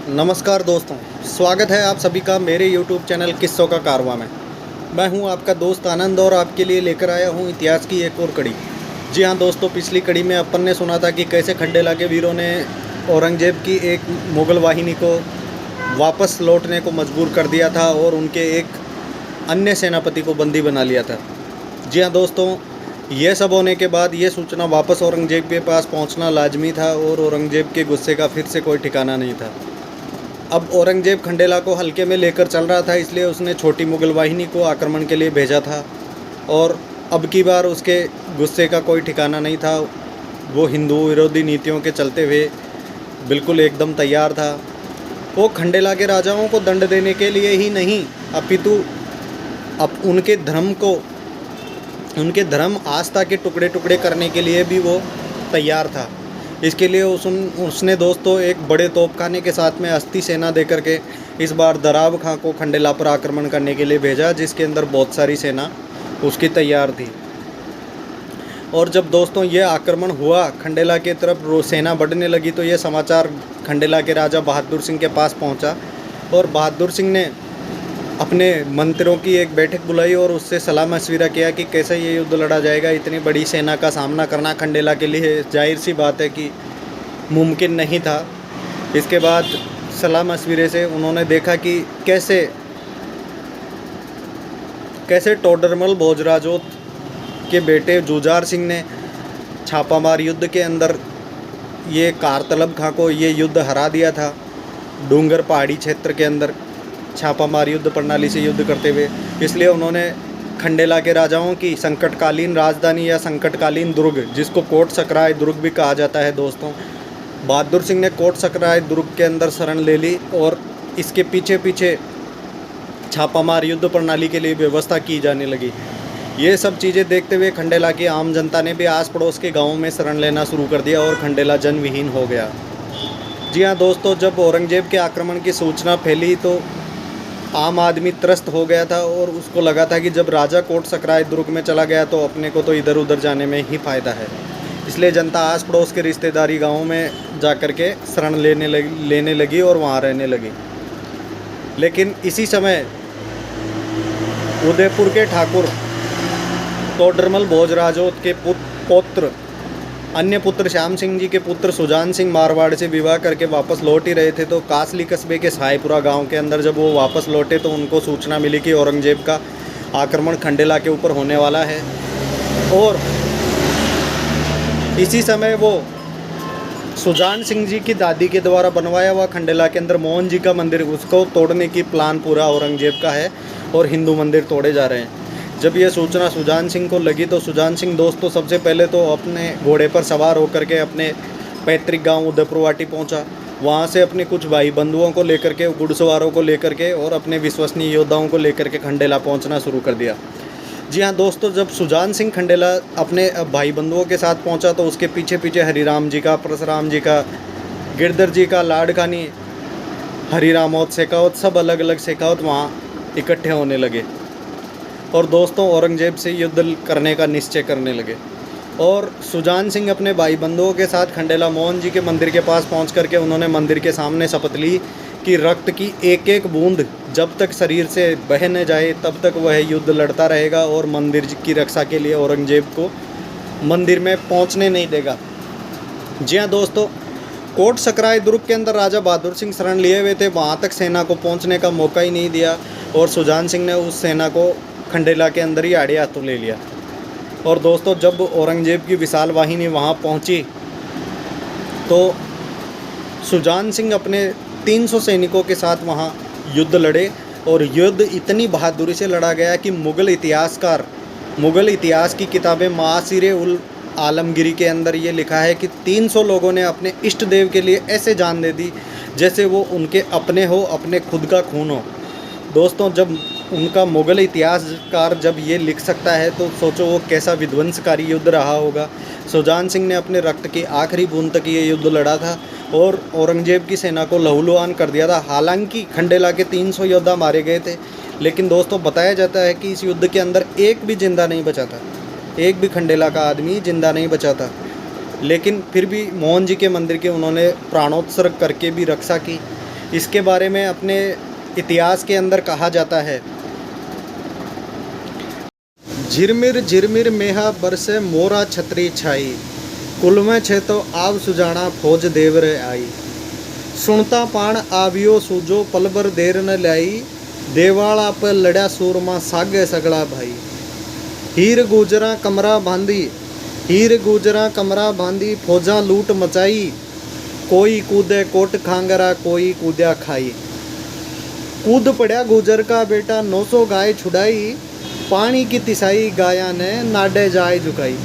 नमस्कार दोस्तों, स्वागत है आप सभी का मेरे YouTube चैनल किस्सों का कारवां में। मैं हूं आपका दोस्त आनंद और आपके लिए लेकर आया हूं इतिहास की एक और कड़ी। जी हां दोस्तों, पिछली कड़ी में अपन ने सुना था कि कैसे खंडेला के वीरों ने औरंगजेब की एक मुग़ल वाहिनी को वापस लौटने को मजबूर कर दिया था और उनके एक अन्य सेनापति को बंदी बना लिया था। जी हाँ दोस्तों, यह सब होने के बाद ये सूचना वापस औरंगजेब के पास पहुंचना लाजमी था और औरंगजेब के गुस्से का फिर से कोई ठिकाना नहीं था। अब औरंगजेब खंडेला को हल्के में लेकर चल रहा था, इसलिए उसने छोटी मुग़ल वाहिनी को आक्रमण के लिए भेजा था और अब की बार उसके गुस्से का कोई ठिकाना नहीं था। वो हिंदू विरोधी नीतियों के चलते हुए बिल्कुल एकदम तैयार था। वो खंडेला के राजाओं को दंड देने के लिए ही नहीं, अपितु अब उनके धर्म आस्था के टुकड़े टुकड़े करने के लिए भी वो तैयार था। इसके लिए उसने दोस्तों एक बड़े तोपखाने के साथ में अस्थि सेना दे करके इस बार दराब खां को खंडेला पर आक्रमण करने के लिए भेजा, जिसके अंदर बहुत सारी सेना उसकी तैयार थी। और जब दोस्तों ये आक्रमण हुआ, खंडेला के तरफ सेना बढ़ने लगी, तो ये समाचार खंडेला के राजा बहादुर सिंह के पास पहुंचा और बहादुर सिंह ने अपने मंत्रियों की एक बैठक बुलाई और उससे सलाह मशविरा किया कि कैसे ये युद्ध लड़ा जाएगा। इतनी बड़ी सेना का सामना करना खंडेला के लिए जाहिर सी बात है कि मुमकिन नहीं था। इसके बाद सलाह मशविरे से उन्होंने देखा कि कैसे टोडरमल भोजराजोत के बेटे जुझार सिंह ने छापामार युद्ध के अंदर ये कारतलब खां को ये युद्ध हरा दिया था। डूंगर पहाड़ी क्षेत्र के अंदर छापामार युद्ध प्रणाली से युद्ध करते हुए, इसलिए उन्होंने खंडेला के राजाओं की संकटकालीन राजधानी या संकटकालीन दुर्ग, जिसको कोट सकराय दुर्ग भी कहा जाता है दोस्तों, बहादुर सिंह ने कोट सकराय दुर्ग के अंदर शरण ले ली और इसके पीछे पीछे छापामार युद्ध प्रणाली के लिए व्यवस्था की जाने लगी। ये सब चीज़ें देखते हुए खंडेला की आम जनता ने भी आस पड़ोस के गाँवों में शरण लेना शुरू कर दिया और खंडेला जनविहीन हो गया। जी हाँ दोस्तों, जब औरंगजेब के आक्रमण की सूचना फैली तो आम आदमी त्रस्त हो गया था और उसको लगा था कि जब राजा कोट सकराय दुर्ग में चला गया तो अपने को तो इधर उधर जाने में ही फ़ायदा है। इसलिए जनता आस पड़ोस के रिश्तेदारी गाँवों में जा कर के शरण लेने लगी और वहाँ रहने लगी। लेकिन इसी समय उदयपुर के ठाकुर टोडरमल भोजराजोत के अन्य पुत्र श्याम सिंह जी के पुत्र सुजान सिंह मारवाड़ से विवाह करके वापस लौट ही रहे थे। तो कासली कस्बे के साहेपुरा गांव के अंदर जब वो वापस लौटे तो उनको सूचना मिली कि औरंगजेब का आक्रमण खंडेला के ऊपर होने वाला है। और इसी समय वो सुजान सिंह जी की दादी के द्वारा बनवाया हुआ खंडेला के अंदर मोहन जी का मंदिर, उसको तोड़ने की प्लान पूरा औरंगजेब का है और हिंदू मंदिर तोड़े जा रहे हैं। जब यह सूचना सुजान सिंह को लगी तो सुजान सिंह दोस्तों सबसे पहले तो अपने घोड़े पर सवार होकर के अपने पैतृक गांव उदयपुरवाटी पहुंचा। वहां से अपने कुछ भाई बंधुओं को लेकर के, घुड़सवारों को लेकर के और अपने विश्वसनीय योद्धाओं को लेकर के खंडेला पहुंचना शुरू कर दिया। जी हाँ दोस्तों, जब सुजान सिंह खंडेला अपने भाई बंधुओं के साथ पहुँचा तो उसके पीछे पीछे हरिराम जी का, परशुराम जी का, गिरधर जी का, लाड़कानी, हरिरामौत शेखावत, सब अलग अलग शेखावत वहाँ इकट्ठे होने लगे और दोस्तों औरंगजेब से युद्ध करने का निश्चय करने लगे। और सुजान सिंह अपने भाई बंधुओं के साथ खंडेला मोहन जी के मंदिर के पास पहुंच करके उन्होंने मंदिर के सामने शपथ ली कि रक्त की एक एक बूंद जब तक शरीर से बह न जाए तब तक वह युद्ध लड़ता रहेगा और मंदिर की रक्षा के लिए औरंगजेब को मंदिर में पहुँचने नहीं देगा। जी हाँ दोस्तों, कोट सकराय दुर्ग के अंदर राजा बहादुर सिंह शरण लिए हुए थे, वहाँ तक सेना को पहुँचने का मौका ही नहीं दिया और सुजान सिंह ने उस सेना को खंडेला के अंदर ही आड़े हाथों ले लिया। और दोस्तों जब औरंगजेब की विशाल वाहिनी वहाँ पहुँची तो सुजान सिंह अपने 300 सैनिकों के साथ वहाँ युद्ध लड़े और युद्ध इतनी बहादुरी से लड़ा गया कि मुग़ल इतिहास की किताबें मासिरे उल आलमगिरी के अंदर ये लिखा है कि 300 लोगों ने अपने इष्ट देव के लिए ऐसे जान दे दी जैसे वो उनके अपने हो, अपने खुद का खून हो। दोस्तों जब उनका मुग़ल इतिहासकार जब ये लिख सकता है तो सोचो वो कैसा विध्वंसकारी युद्ध रहा होगा। सुजान सिंह ने अपने रक्त की आखिरी बूंद तक ये युद्ध लड़ा था और औरंगजेब की सेना को लहूलुहान कर दिया था। हालांकि खंडेला के 300 योद्धा मारे गए थे, लेकिन दोस्तों बताया जाता है कि इस युद्ध के अंदर एक भी जिंदा नहीं बचा था, एक भी खंडेला का आदमी जिंदा नहीं बचा था। लेकिन फिर भी मोहन जी के मंदिर के उन्होंने प्राणोत्सर्ग करके भी रक्षा की। इसके बारे में अपने इतिहास के अंदर कहा जाता है, झिरमिर झिरमिर मेहा बरसे मोरा छतरी छाई, कुल में छे तो आव सुजाना फौज देवरे आई, सुनता पाण आवियो सूजो पलबर देर न लाई, देवाला पर लड़ा सूरमा सागे सगड़ा भाई, हीर गुजरा कमरा बांधी, हीर गुजरा कमरा बांधी, फौजा लूट मचाई, कोई कूदे कोट खांगरा कोई कूद्या खाई, कूद पड़ा गुजर का बेटा 900 गाय छुड़ाई, पानी की तिसाई गाया ने नाडे जाए झुकाई।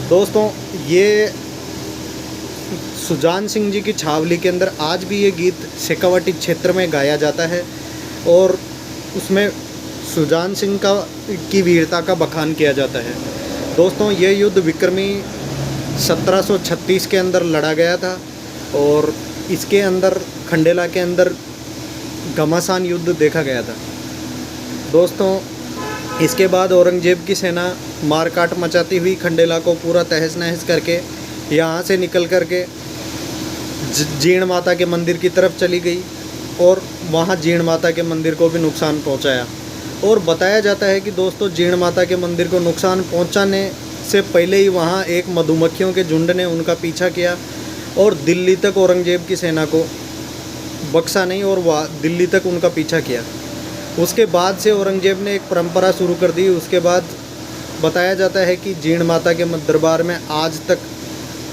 दोस्तों, ये सुजान सिंह जी की छावली के अंदर आज भी ये गीत शेखावाटी क्षेत्र में गाया जाता है और उसमें सुजान सिंह की वीरता का बखान किया जाता है। दोस्तों, ये युद्ध विक्रमी 1736 के अंदर लड़ा गया था और इसके अंदर खंडेला के अंदर घमासान युद्ध देखा गया था। दोस्तों, इसके बाद औरंगजेब की सेना मारकाट मचाती हुई खंडेला को पूरा तहस नहस करके यहाँ से निकल करके जीण माता के मंदिर की तरफ चली गई और वहाँ जीण माता के मंदिर को भी नुकसान पहुँचाया। और बताया जाता है कि दोस्तों, जीण माता के मंदिर को नुकसान पहुँचाने से पहले ही वहाँ एक मधुमक्खियों के झुंड ने उनका पीछा किया और दिल्ली तक औरंगजेब की सेना को बख्शा नहीं और वह दिल्ली तक उनका पीछा किया। उसके बाद से औरंगजेब ने एक परंपरा शुरू कर दी। उसके बाद बताया जाता है कि जीण माता के दरबार में आज तक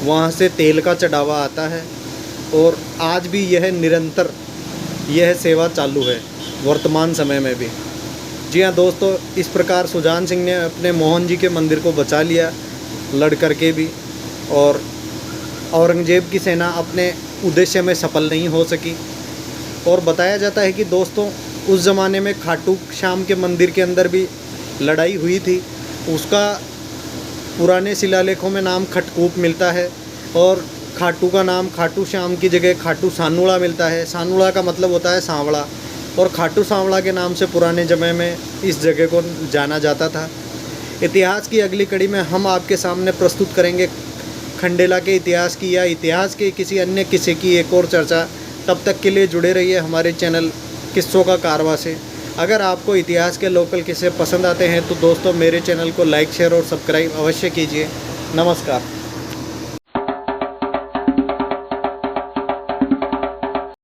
वहाँ से तेल का चढ़ावा आता है और आज भी यह निरंतर यह सेवा चालू है वर्तमान समय में भी। जी हाँ दोस्तों, इस प्रकार सुजान सिंह ने अपने मोहन जी के मंदिर को बचा लिया लड़ करके भी, और औरंगजेब की सेना अपने उद्देश्य में सफल नहीं हो सकी। और बताया जाता है कि दोस्तों, उस ज़माने में खाटू श्याम के मंदिर के अंदर भी लड़ाई हुई थी। उसका पुराने शिलालेखों में नाम खटकूप मिलता है और खाटू का नाम खाटू श्याम की जगह खाटू सानुड़ा मिलता है। सानुड़ा का मतलब होता है सांवड़ा, और खाटू सांवड़ा के नाम से पुराने समय में इस जगह को जाना जाता था। इतिहास की अगली कड़ी में हम आपके सामने प्रस्तुत करेंगे खंडेला के इतिहास की या इतिहास के किसी अन्य किस्से की एक और चर्चा। तब तक के लिए जुड़े रहिए हमारे चैनल किस्सों का कारवा से। अगर आपको इतिहास के लोकल किस्से पसंद आते हैं तो दोस्तों, मेरे चैनल को लाइक शेयर और सब्सक्राइब अवश्य कीजिए। नमस्कार।